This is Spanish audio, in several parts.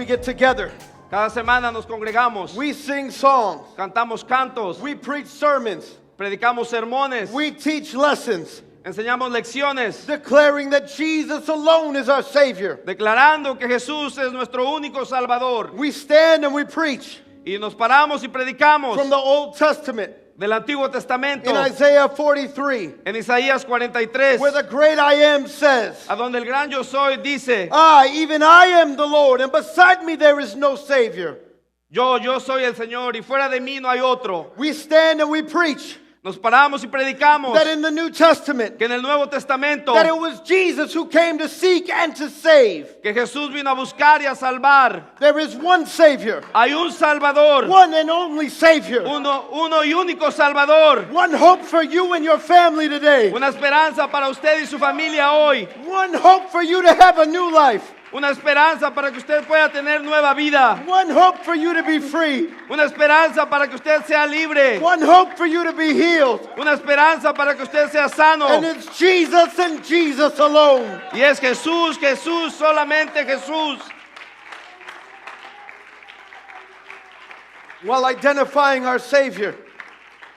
we get together. Cada semana nos congregamos, We sing songs. cantamos cantos, We preach sermons. predicamos sermones, We teach lessons, enseñamos lecciones, declaring that Jesus alone is our Savior. declarando que Jesús es nuestro único Salvador. We stand and we preach Y nos paramos y predicamos from the Old Testament del Antiguo Testamento in Isaiah 43, en Isaías 43, where the great I am says, a donde el gran yo soy dice, even I am the Lord, and beside me there is no Savior. yo soy el Señor y fuera de mí no hay otro. We stand and we preach Nos paramos y predicamos that in the New Testament, que en el Nuevo Testamento, that it was Jesus who came to seek and to save. que Jesús vino a buscar y a salvar. There is one Savior, Hay un Salvador, one and only Savior, uno y único Salvador. one hope for you and your family today, Una esperanza para usted y su familia hoy. one hope for you to have a new life, Una esperanza para que usted pueda tener nueva vida. one hope for you to be free, Una esperanza para que usted sea libre. one hope for you to be healed. Una esperanza para que usted sea sano. And it's Jesus and Jesus alone. Y es Jesús, Jesús, solamente Jesús. While identifying our Savior,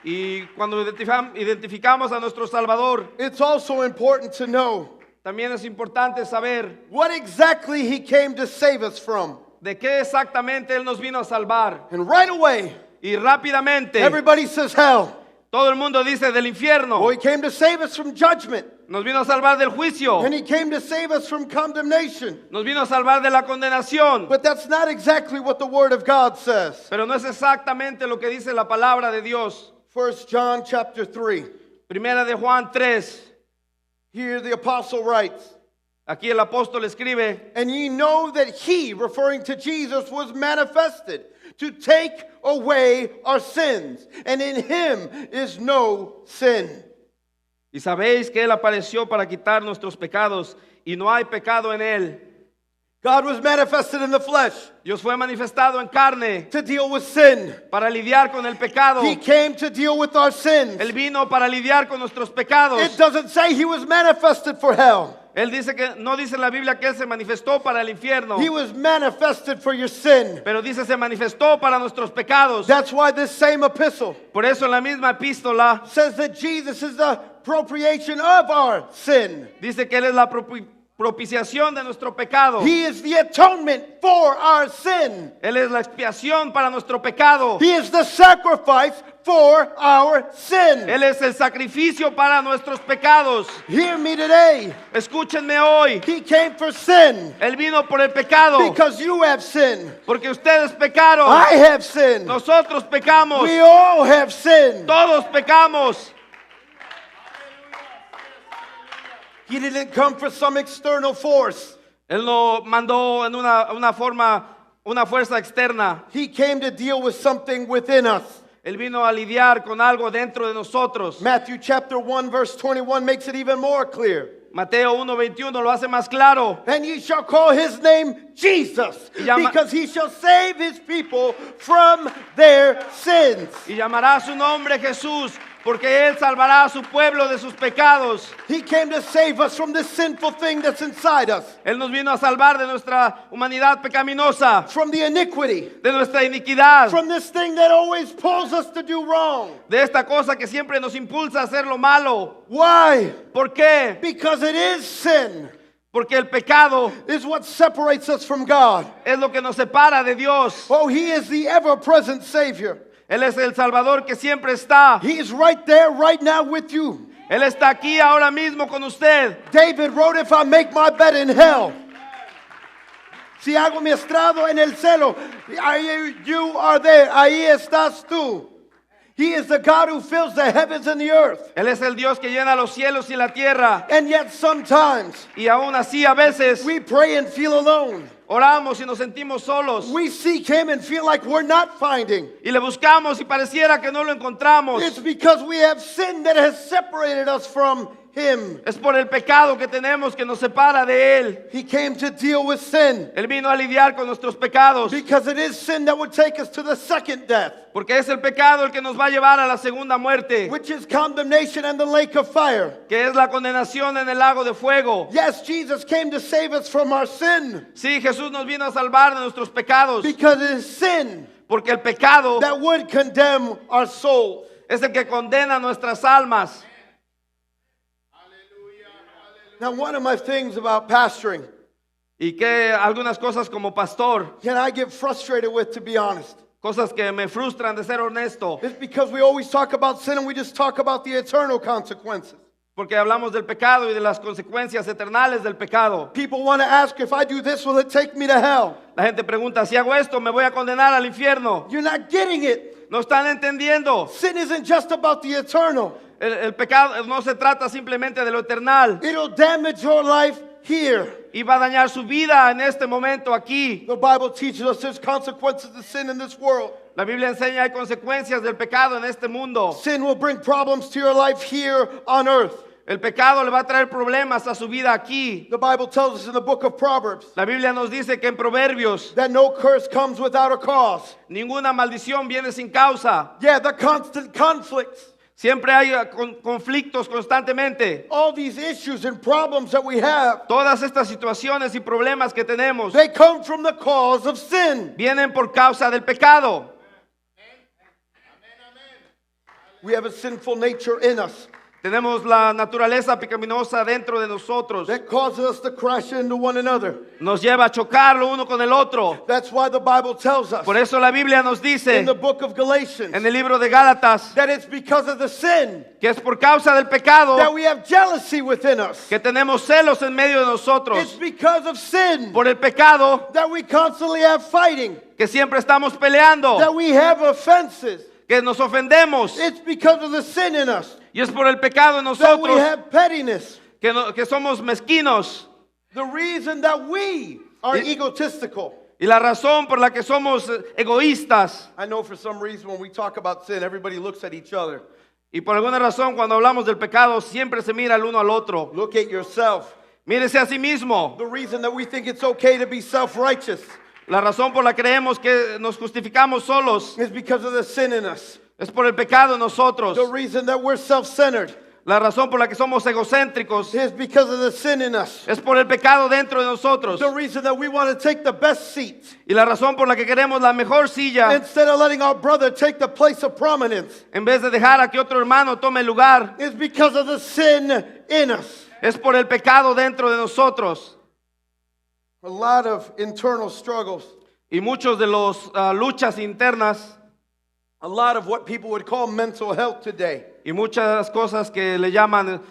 Y cuando identificamos a nuestro Salvador, it's also important to know también es importante saber what exactly He came to save us from. de qué exactamente Él nos vino a salvar. And right away, Y rápidamente, everybody says hell. todo el mundo dice del infierno. Well, He came to save us from judgment. Nos vino a salvar del juicio. And He came to save us from condemnation. Nos vino a salvar de la condenación. But that's not exactly what the Word of God says. Pero no es exactamente lo que dice la palabra de Dios. 1 John chapter 3. Primera de Juan 3. Here the apostle writes, Aquí el apóstol escribe, and ye know that He, referring to Jesus, was manifested to take away our sins. And in Him is no sin. y sabéis que Él apareció para quitar nuestros pecados, y no hay pecado en Él. God was manifested in the flesh Dios fue manifestado en carne to deal with sin. para lidiar con el pecado. He came to deal with our sins. Él vino para lidiar con nuestros pecados. It doesn't say He was manifested for hell. Él dice que no dice en la Biblia que Él se manifestó para el infierno, He was manifested for your sin. pero dice se manifestó para nuestros pecados. That's why this same epistle Por eso en la misma epístola says that Jesus is the propitiation of our sin. dice que Él es la propiciación de nuestro pecado. He is the atonement for our sin. Él es la expiación para nuestro pecado. He is the sacrifice for our sin. Él es el sacrificio para nuestros pecados. Hear me today. Escúchenme hoy. He came for sin Él vino por el pecado because you have sin. porque ustedes pecaron. I have sin. Nosotros pecamos. We all have sin. Todos pecamos. He didn't come for some external force. Él no mandó en una forma, una fuerza externa. He came to deal with something within us. Él vino a lidiar con algo dentro de nosotros. Matthew chapter 1 verse 21 makes it even more clear. Mateo 1:21 lo hace más claro. And ye shall call his name Jesus, because he shall save his people from their sins. Y llamará su nombre Jesús, porque Él salvará a su pueblo de sus pecados. He came to save us from this sinful thing that's inside us, Él nos vino a salvar de nuestra humanidad pecaminosa, from the iniquity, de nuestra iniquidad, from this thing that always pulls us to do wrong. de esta cosa que siempre nos impulsa a hacer lo malo. Why? ¿Por qué? Because it is sin. Porque el pecado Is what separates us from God. es lo que nos separa de Dios. Oh, he is the ever-present Savior. Él es el Salvador que siempre está. He is right there, right now with you. Él está aquí ahora mismo con usted. David wrote, if I make my bed in hell, si hago mi estrado en el cielo, ahí you are there, ahí estás tú. He is the God who fills the heavens and the earth. Él es el Dios que llena los cielos y la tierra. And yet sometimes Y aún así a veces we pray and feel alone. oramos y nos sentimos solos. We seek him and feel like we're not finding. Y le buscamos y pareciera que no lo encontramos. It's because we have sin that has separated us from him. Es por el pecado que tenemos que nos separa de Él. He came to deal with sin, Él vino a lidiar con nuestros pecados. because it is sin that would take us to the second death, Porque es el pecado el que nos va a llevar a la segunda muerte, which is condemnation and the lake of fire. que es la condenación en el lago de fuego. Yes, Jesus came to save us from our sin, Sí, Jesús Jesús nos vino a salvar de nuestros pecados, Because it is sin porque el pecado that would condemn our souls. es el que condena nuestras almas. Now, one of my things about pastoring, Y que algunas cosas como pastor, can I get frustrated with, to be honest, cosas que me frustran de ser honesto, is because we always talk about sin and we just talk about the eternal consequences. porque hablamos del pecado y de las consecuencias eternales del pecado. People want to ask, if I do this, will it take me to hell? La gente pregunta, si hago esto, ¿me voy a condenar al infierno? You're not getting it. No están entendiendo. Sin isn't just about the eternal. El pecado no se trata simplemente de lo eternal. It'll damage your life here. Y va a dañar su vida en este momento aquí. The Bible teaches us there's consequences to sin in this world. La Biblia enseña hay consecuencias del pecado en este mundo. Sin will bring problems to your life here on earth. El pecado le va a traer problemas a su vida aquí. The Bible tells us in the book of Proverbs La Biblia nos dice que en Proverbios that no curse comes without a cause. ninguna maldición viene sin causa. Yeah, the constant conflicts, Siempre hay conflictos constantemente. all these issues and problems that we have, Todas estas situaciones y problemas que tenemos they come from the cause of sin. vienen por causa del pecado. We have a sinful nature in us Tenemos la naturaleza pecaminosa dentro de nosotros. that causes us to crash into one another. Nos lleva a chocar lo uno con el otro. That's why the Bible tells us Por eso la Biblia nos dice in the book of Galatians en el libro de Gálatas that it's because of the sin que es por causa del pecado that we have jealousy within us. que tenemos celos en medio de It's nosotros. because of sin Por el pecado that we constantly have fighting, que siempre estamos peleando, that we have offenses. que nos ofendemos. It's because of the sin in us Y es por el pecado en that we nosotros have pettiness. que somos mezquinos. The reason that we are egotistical. Y la razón por la que somos egoístas. I know for some reason when we talk about sin, everybody looks at each other. Y por alguna razón cuando hablamos del pecado siempre se mira el uno al otro. Look at yourself. Mírese a sí mismo. The reason that we think it's okay to be self-righteous La razón por la que creemos que nos justificamos solos is because of the sin in us. es por el pecado en nosotros. The reason that we're self-centered La razón por la que somos egocéntricos is because of the sin in us. es por el pecado dentro de nosotros. The reason that we want to take the best seat Y la razón por la que queremos la mejor silla instead of letting our brother take the place of prominence en vez de dejar a que otro hermano tome el lugar is because of the sin in us. es por el pecado dentro de nosotros. A lot of internal struggles, Y muchos de los luchas internas a lot of what people would call mental health today y muchas cosas que le llaman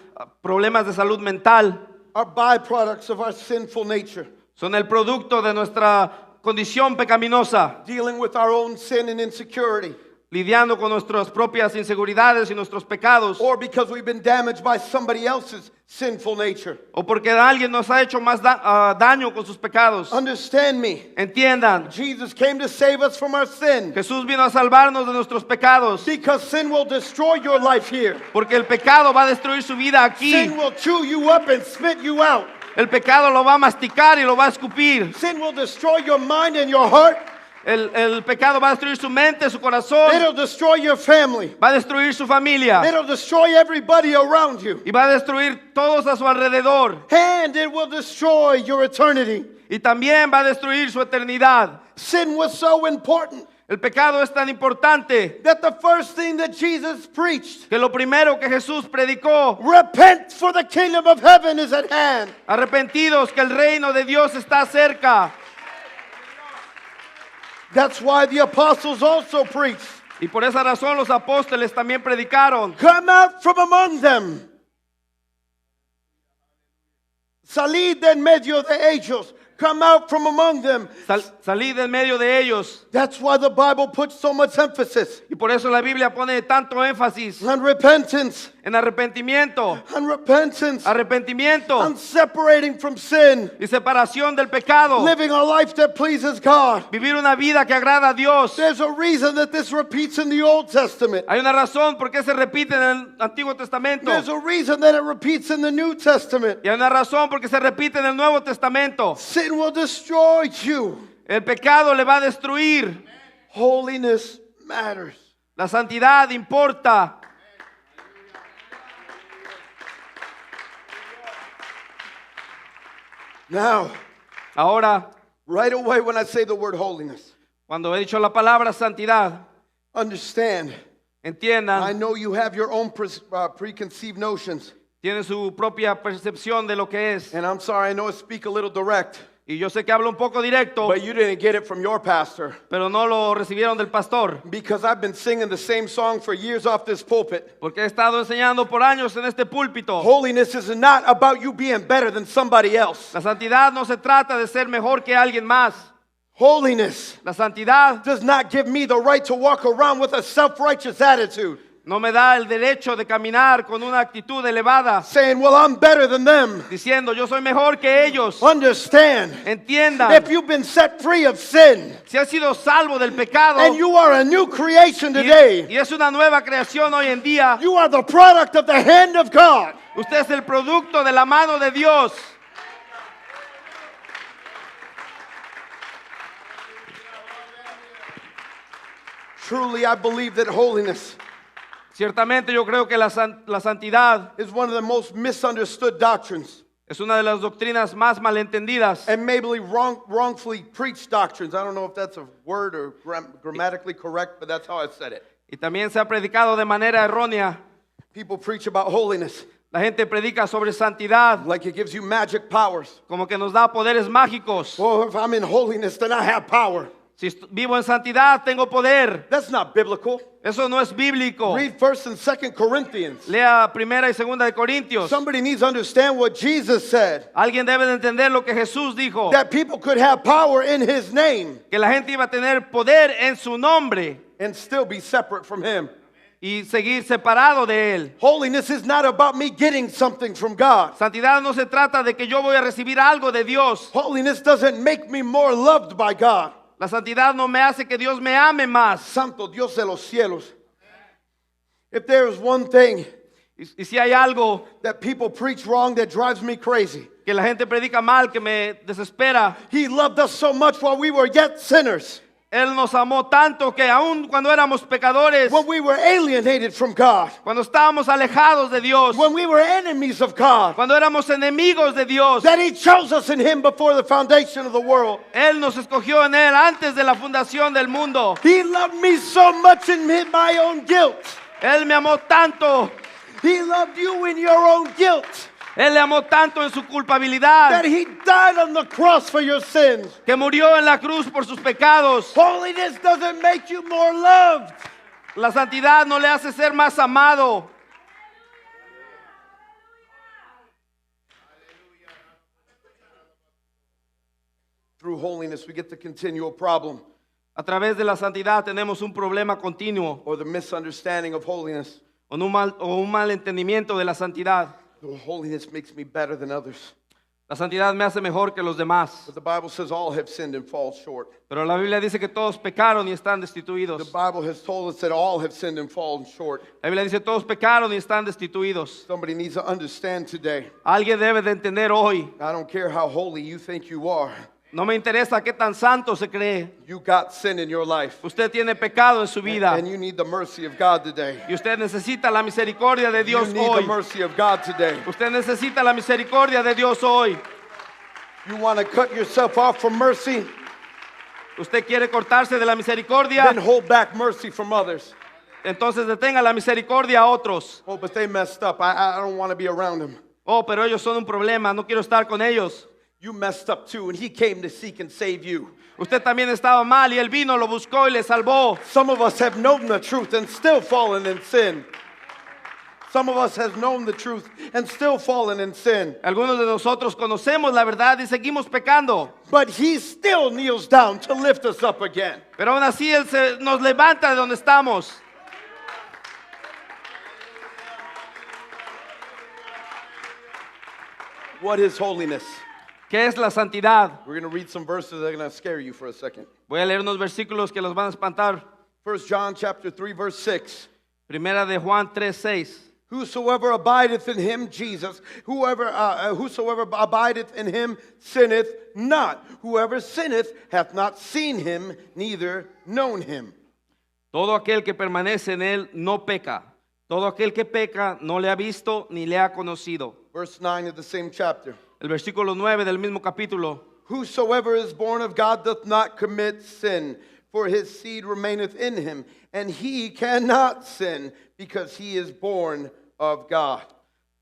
problemas de salud mental are byproducts of our sinful nature, son el producto de nuestra condición pecaminosa, dealing with our own sin and insecurity, lidiando con nuestras propias inseguridades y nuestros pecados, or because we've been damaged by somebody else's sinful nature. o porque alguien nos ha hecho más daño con sus pecados. Understand me. Entiendan, Jesus came to save us from our sin Jesús vino a salvarnos de nuestros pecados, because sin will destroy your life here. porque el pecado va a destruir su vida aquí. Sin will chew you up and spit you out. El pecado lo va a masticar y lo va a escupir. Sin will destroy your mind and your heart. El pecado va a destruir su mente, su corazón, It'll destroy your family. va a destruir su familia It'll destroy everybody around you. y va a destruir todos a su alrededor. And it will destroy your eternity. Y también va a destruir su eternidad. Sin was so important El pecado es tan importante that the first thing that Jesus preached, que lo primero que Jesús predicó, repent for the kingdom of heaven is at hand. arrepentidos que el reino de Dios está cerca. That's why the apostles also preached. Y por esa razón los apóstoles también predicaron. Come out from among them. Salid de en medio de ellos. Come out from among them. Salid en medio de ellos. That's why the Bible puts so much emphasis Y por eso la Biblia pone tanto énfasis on repentance, en arrepentimiento, arrepentimiento on separating from sin, y separación del pecado. living a life that pleases God. Vivir una vida que agrada a Dios. There's a reason that this repeats in the Old Testament. Hay una razón por qué se repite en el Antiguo Testamento. There's a reason that it repeats in the New Testament. Y hay una razón por qué se repite en el Nuevo Testamento. Sin will destroy you. El pecado le va a destruir. Holiness matters. La santidad importa. Now, Ahora, Right away when I say the word holiness, Cuando he dicho la palabra santidad, understand, I entiendan, know you have your own preconceived notions. tienen su propia percepción de lo que es. And I'm sorry, I know I speak a little direct, Y yo sé que hablo un poco directo, but you didn't get it from your pastor. pero no lo recibieron del pastor. Because I've been singing the same song for years off this pulpit. Porque he estado enseñando por años en este púlpito. Holiness is not about you being better than somebody else. La santidad no se trata de ser mejor que alguien más. Holiness La santidad does not give me the right to walk around with a self-righteous attitude, no me da el derecho de caminar con una actitud elevada, saying, well, I'm better than them. diciendo yo soy mejor que ellos. Understand, Entiendan, if you've been set free of sin si has sido salvo del pecado and you are a new creation y today, es una nueva creación hoy en día, you are the product of the hand of God. usted es el producto de la mano de Dios. Truly, I believe that holiness Ciertamente yo creo que la santidad is one of the most misunderstood doctrines es una de las doctrinas más malentendidas and maybe wrongfully preached doctrines. I don't know if that's a word or grammatically correct, but that's how I said it. y también se ha predicado de manera errónea. People preach about holiness La gente predica sobre santidad like it gives you magic powers. como que nos da poderes mágicos. Well, if I'm in holiness, then I have power. Si vivo en santidad, tengo poder. That's not biblical. Eso no es bíblico. Read 1st and 2nd Corinthians. Lea primera y segunda de Corintios. Somebody needs to understand what Jesus said, Alguien debe de entender lo que Jesús dijo. that people could have power in his name Que la gente iba a tener poder en su nombre and still be separate from him. y seguir separado de él. Holiness is not about me getting something from God. Santidad no se trata de que yo voy a recibir algo de Dios. Holiness doesn't make me more loved by God. La santidad no me hace que Dios me ame más. Santo Dios de los cielos. If there is one thing Y si hay algo that people preach wrong that drives me crazy, que la gente predica mal, que me desespera, He loved us so much while we were yet sinners, Él nos amó tanto que aun cuando éramos pecadores, when we were alienated from God, cuando estábamos alejados de Dios, when we were enemies of God, cuando éramos enemigos de Dios, that He chose us in Him before the foundation of the world. Él nos escogió en Él antes de la fundación del mundo. He loved me so much in my own guilt. Él me amó tanto, He loved you in your own guilt, Él le amó tanto en su culpabilidad, that He died on the cross for your sins. que murió en la cruz por sus pecados. Holiness doesn't make you more loved. La santidad no le hace ser más amado. Through holiness, we get the continual problem A través de la santidad tenemos un problema continuo or the misunderstanding of holiness. o un mal entendimiento de la santidad. The holiness makes me better than others. La santidad me hace mejor que los demás. But the Bible says all have sinned and fall short. Pero la Biblia dice que todos pecaron y están The destituidos. Bible has told us that all have sinned and fallen short. La Biblia dice todos pecaron y están destituidos. Somebody needs to understand today. Alguien debe de entender hoy. I don't care how holy you think you are. No me interesa qué tan santo se cree. You got sin in your life. Usted tiene pecado en su vida. And you need the mercy of God today. Y usted necesita la misericordia de Dios You need hoy. the mercy of God today. Usted necesita la misericordia de Dios hoy. You want to cut yourself off from mercy? Usted quiere cortarse de la misericordia. Then hold back mercy from others. Entonces detenga la misericordia a otros. Oh, but they messed up. I don't want to be around them. Oh, pero ellos son un problema. No quiero estar con ellos. You messed up too, and He came to seek and save you. Usted también estaba mal y Él vino, lo buscó y le salvó. Some of us have known the truth and still fallen in sin. Some of us have known the truth and still fallen in sin. Algunos de nosotros conocemos la verdad y seguimos pecando. But He still kneels down to lift us up again. Pero aún así Él nos levanta de donde estamos. What is holiness? ¿Qué es la santidad? We're going to read some verses that are going to scare you for a second. Voy a leer unos versículos que los van a espantar. 1 John chapter 3 verse 6. Primera de Juan 3:6. Whosoever abideth in Him, Jesus, whosoever abideth in Him sinneth not. Whoever sinneth hath not seen Him, neither known Him. Todo aquel que permanece en Él no peca. Todo aquel que peca no le ha visto ni le ha conocido. Verse 9 of the same chapter. El versículo 9 del mismo capítulo. Whosoever is born of God doth not commit sin, for his seed remaineth in him, and he cannot sin, because he is born of God.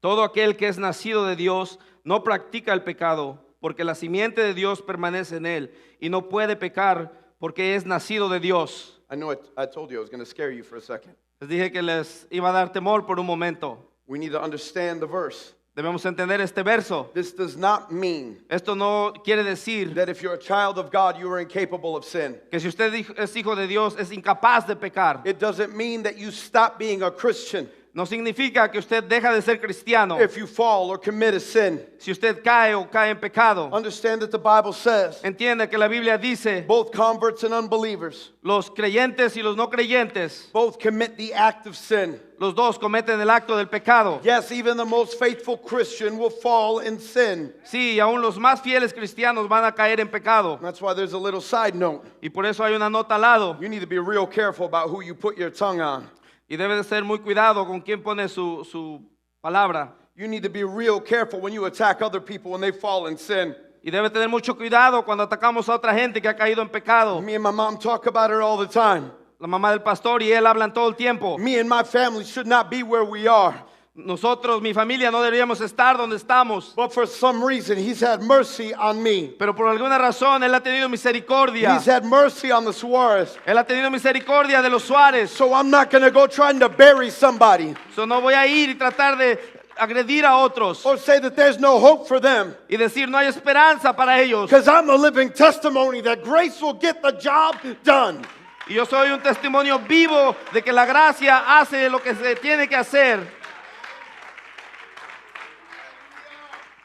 Todo aquel que es nacido de Dios no practica el pecado, porque la simiente de Dios permanece en él, y no puede pecar porque es nacido de Dios. I know I told you I was going to scare you for a second. Les dije que les iba a dar temor por un momento. We need to understand the verse. Debemos entender este verso. This does not mean Esto no quiere decir that if you're a child of God, you are incapable of sin. que si usted es hijo de Dios es incapaz de pecar. It doesn't mean that you stop being a Christian No significa que usted deja de ser cristiano if you fall or commit a sin. si usted cae o cae en pecado. Understand that the Bible says Entiende que la Biblia dice, both converts and unbelievers los creyentes y los no creyentes, both commit the act of sin. los dos cometen el acto del pecado. Yes, even the most faithful Christian will fall in sin. Sí, aún los más fieles cristianos van a caer en pecado. That's why there's a little side note. Y por eso hay una nota al lado. You need to be real careful about who you put your tongue on. Y debe de ser muy cuidado con quién pone su palabra. You need to be real careful when you attack other people when they fall in sin. Y debe tener mucho cuidado cuando atacamos a otra gente que ha caído en pecado. Me and my mom talk about it all the time. La mamá del pastor y él hablan todo el tiempo. Me and my family should not be where we are. Nosotros, mi familia, no deberíamos estar donde estamos. But for some reason, he's had mercy on me. Pero por alguna razón él ha tenido misericordia. He's had mercy on the Suarez. Él ha tenido misericordia de los Suárez. So I'm not going to go trying to bury somebody So no voy a ir y tratar de agredir a otros or say that there's no hope for them. y decir no hay esperanza para ellos. Because I'm a living testimony that grace will get the job done. Y yo soy un testimonio vivo de que la gracia hace lo que se tiene que hacer.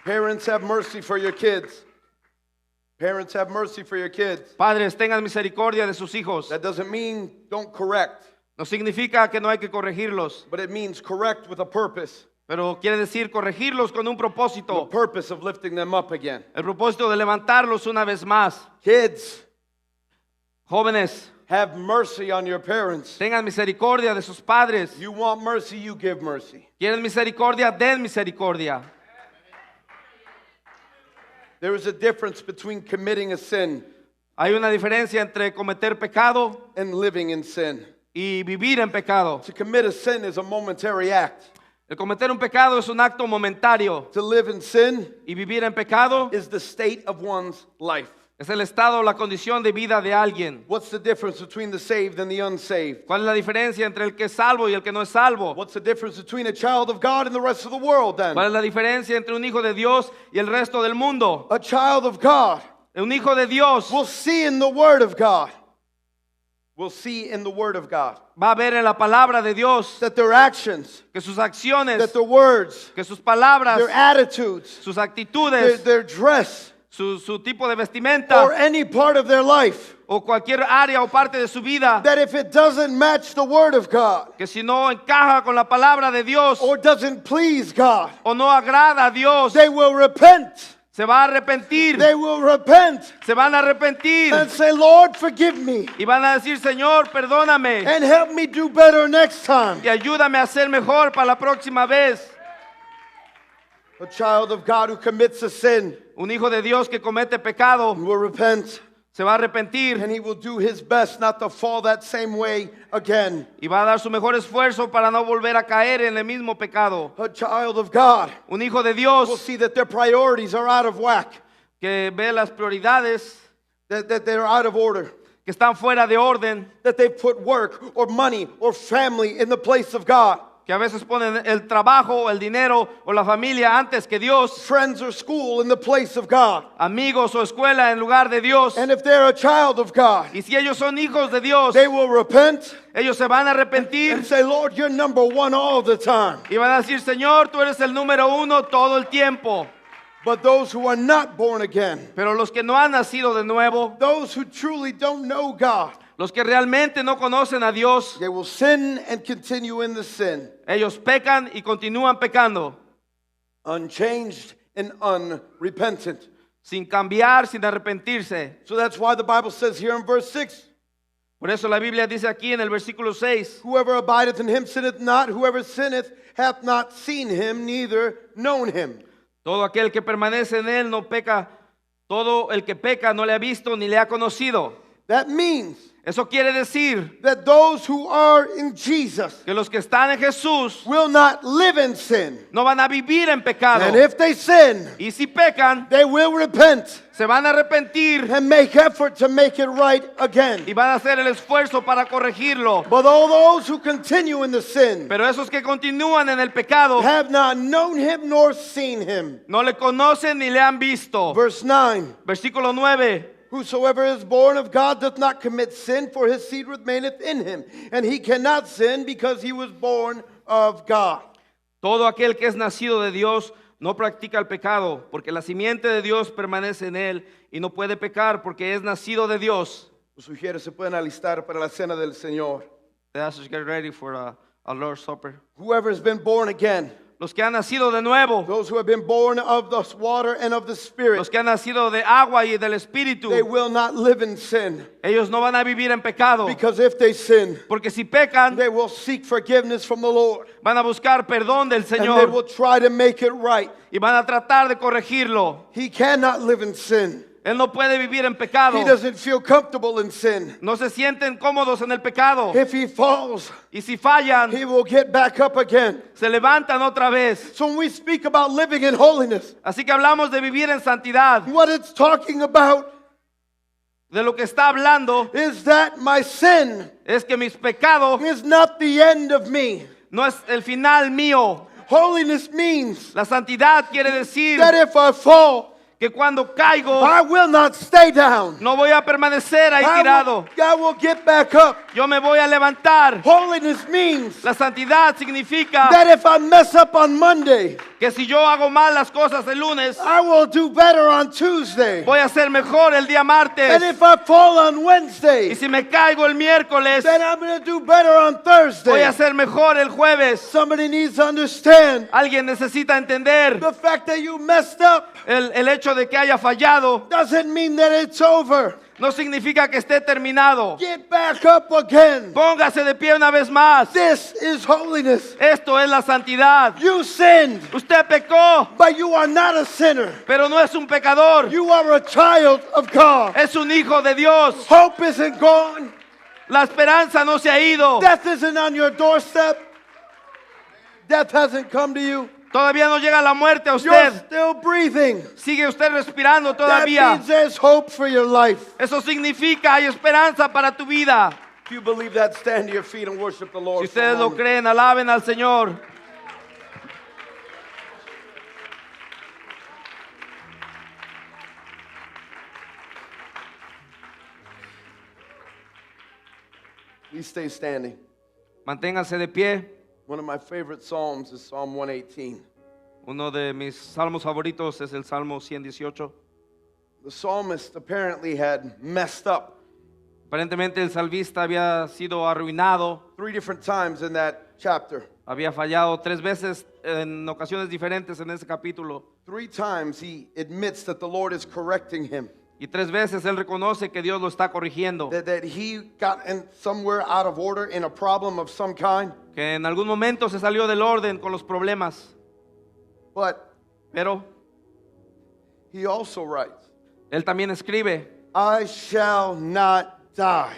Parents, have mercy for your kids. Parents, have mercy for your kids. Padres, tengan misericordia de sus hijos. That doesn't mean don't correct, No significa que no hay que corregirlos, but it means correct with a purpose. pero quiere decir corregirlos con un The propósito. purpose of lifting them up again. El propósito de levantarlos una vez más. Kids, Jóvenes, have mercy on your parents. tengan misericordia de sus padres. You want mercy, you give mercy. Quieren misericordia, den misericordia. There is a difference between committing a sin Hay una diferencia entre cometer pecado and living in sin. y vivir en pecado. To commit a sin is a momentary act. El cometer un pecado es un acto momentario To live in sin y vivir en pecado is the state of one's life. es el estado o la condición de vida de alguien. What's the difference between the saved and the unsaved? ¿Cuál es la diferencia entre el que es salvo y el que no es salvo? What's the difference between a child of God and the rest of the world then? ¿Cuál es la diferencia entre un hijo de Dios y el resto del mundo? A child of God Un hijo de Dios will see in the Word of God. Will see in the Word of God va a ver en la palabra de Dios that their actions, que sus acciones, that their words, que sus palabras, their attitudes, sus actitudes, their dress, su tipo de vestimenta or any part of their life, o cualquier área o parte de su vida, that if it doesn't match the Word of God que si no encaja con la palabra de Dios or doesn't please God, o no agrada a Dios, they will repent. se va a arrepentir, They will repent se van a arrepentir and say, Lord, forgive me y van a decir, Señor, perdóname and help me do better next time. y ayúdame a ser mejor para la próxima vez. A child of God who commits a sin Un hijo de Dios que comete pecado will repent, se va a arrepentir and he will do his best not to fall that same way again. y va a dar su mejor esfuerzo para no volver a caer en el mismo pecado. A child of God Un hijo de will Dios see that their priorities are out of whack, que ve las prioridades that they're out of order, que están fuera de orden, that they put work or money or family in the place of God, que a veces ponen el trabajo, el dinero o la familia antes que Dios, friends or school in the place of God. amigos o escuela en lugar de Dios. And if they're a child of God, Y si ellos son hijos de Dios, they will repent ellos se van a arrepentir and say, Lord, you're number one all the time. y van a decir, Señor, tú eres el número uno todo el tiempo. But those who are not born again, Pero los que no han nacido de nuevo, those who truly don't know God, los que realmente no conocen a Dios, they will sin and continue in the sin, ellos pecan y continúan pecando, unchanged and unrepentant. sin cambiar, sin arrepentirse. So that's why the Bible says here in verse 6, Por eso la Biblia dice aquí en el versículo 6, whoever abideth in him sinneth not, whoever sinneth hath not seen him, neither known him. todo aquel que permanece en él no peca Todo el que peca no le ha visto ni le ha conocido. That means Eso quiere decir that those who are in Jesus que los que están en Jesús will not live in sin. no van a vivir en pecado. And if they sin, Y si pecan, they will repent se van a arrepentir and make effort to make it right again. y van a hacer el esfuerzo para corregirlo. But all those who continue in the sin Pero esos que continúan en el pecado have not known him nor seen him. no le conocen ni le han visto. Verse 9. Versículo 9. Whosoever is born of God doth not commit sin, for his seed remaineth in him. And he cannot sin because he was born of God. Todo aquel que es nacido de Dios no practica el pecado, porque la simiente de Dios permanece en él y no puede pecar porque es nacido de Dios. Los sugieres se pueden alistar para la cena del Señor. Let's get ready for a Lord's Supper. Whoever has been born again, Los que han nacido de nuevo, those who have been born of the water and of the Spirit, los que han nacido de agua y del Espíritu, they will not live in sin. ellos no van a vivir en pecado, Because if they sin, porque si pecan, they will seek forgiveness from the Lord. van a buscar perdón del And they Señor will try to make it right. y van a tratar de corregirlo. He cannot live in sin. Él no puede vivir en pecado. He doesn't feel comfortable in sin. No se sienten cómodos en el pecado. If he falls, Y si fallan, he will get back up again. se levantan otra vez. So when we speak about living in holiness, Así que hablamos de vivir en santidad. what it's talking about De lo que está hablando is that my sin es que mis pecados is not the end of me. no es el final mío. Holiness means La santidad quiere decir that if I fall, que cuando caigo I will not stay down. no voy a permanecer ahí tirado. I will get back up. Yo me voy a levantar. Holiness means La santidad significa that if I mess up on Monday, que si yo hago mal las cosas el lunes, I will do better on Tuesday. voy a ser mejor el día And martes. if I fall on Y Wednesday, si me caigo el miércoles, then I'm going to do better on voy Thursday. a ser mejor el jueves. Somebody needs to understand Alguien necesita entender the fact that you messed up el hecho de que haya fallado. doesn't mean that it's over. No significa que esté terminado. Get back up again. Póngase de pie una vez más. This is holiness. Esto es la santidad. You sinned, Usted pecó, but you are not a sinner. pero no es un pecador. You are a child of God. Es un hijo de Dios. Hope isn't gone. La esperanza no se ha ido. Death isn't on your doorstep. Death hasn't come to you. Todavía no llega la muerte a You're usted. still breathing. Sigue usted respirando That todavía. means there's hope for your life. Eso significa hay esperanza para tu vida. If you believe that, stand to your feet and worship the Si Lord. for a ustedes lo moment. creen, alaben al Señor. Please stay standing. Manténganse de pie. One of my favorite psalms is Psalm 118. Uno de mis salmos favoritos es el Salmo 118. The psalmist apparently had messed up Aparentemente el salmista había sido arruinado, 3 different times in that chapter. había fallado 3 veces en ocasiones diferentes en ese capítulo. 3 times he admits that the Lord is correcting him, Y 3 veces él reconoce que Dios lo está corrigiendo, that he got in somewhere out of order in a problem of some kind. que en algún momento se salió del orden con los problemas. But Pero he also writes, él también escribe, I shall not die,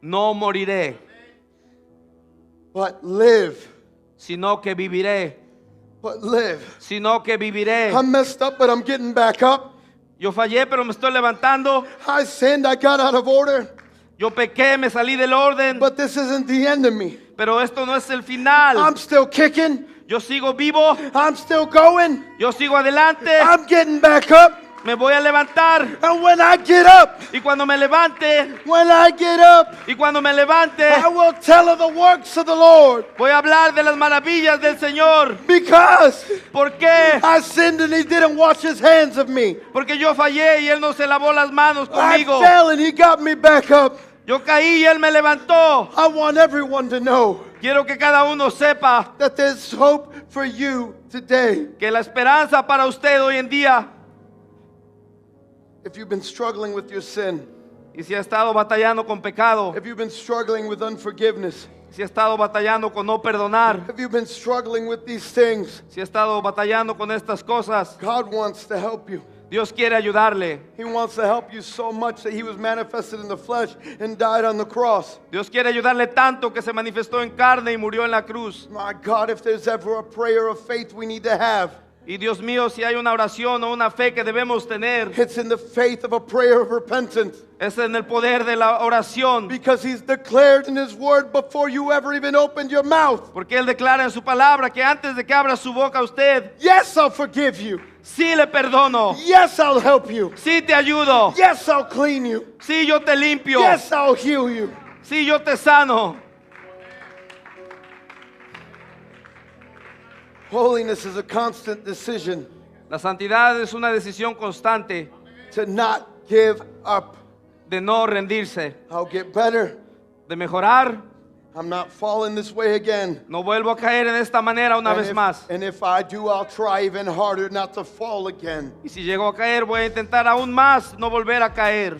no moriré, but live, sino que viviré, but live. sino que viviré. I'm messed up, but I'm getting back up. Yo fallé, pero me estoy levantando. I sinned, I got out of order, Yo pequé, me salí del orden, but this isn't the end of me. pero esto no es el final. I'm still kicking, Yo sigo vivo, I'm still going, yo sigo adelante, I'm getting back up. me voy a levantar. And when I get up, Y cuando me levante, I will tell of the works of the Lord. voy a hablar de las maravillas del Señor. Because ¿Por qué? I sinned and he didn't wash his hands of me. Porque yo fallé y Él no se lavó las manos I conmigo. fell and he got me back up. Yo caí y Él me levantó. I want everyone to know Quiero que cada uno sepa that there's hope for you today. que la esperanza para usted hoy en día, If you've been struggling with your sin, y si ha estado batallando con pecado, if you've been struggling with unforgiveness, si ha estado batallando con no perdonar, if you've been struggling with these things, si ha estado batallando con estas cosas, God wants to help you. Dios quiere ayudarle. He wants to help you so much that he was manifested in the flesh and died on the cross. Dios quiere ayudarle tanto que se manifestó en carne y murió en la cruz. My God, if there's ever a prayer of faith we need to have, Y Dios mío, si hay una oración o una fe que debemos tener, it's in the faith of a prayer of repentance. es en el poder de la oración. Because he's declared in his word before you ever even opened your mouth. Porque Él declara en su palabra que antes de que abra su boca usted, Yes, I'll forgive you. sí le perdono, Yes, I'll help you. sí te ayudo, Yes, I'll clean you. sí yo te limpio, Yes, I'll heal you. sí yo te sano. Holiness is a constant decision La santidad es una decisión constante to not give up. de no rendirse, I'll get better. de mejorar. I'm not falling this way again. No vuelvo a caer en esta manera una vez más. And if I do, I'll try even harder not to fall again. Y si llego a caer, voy a intentar aún más no volver a caer.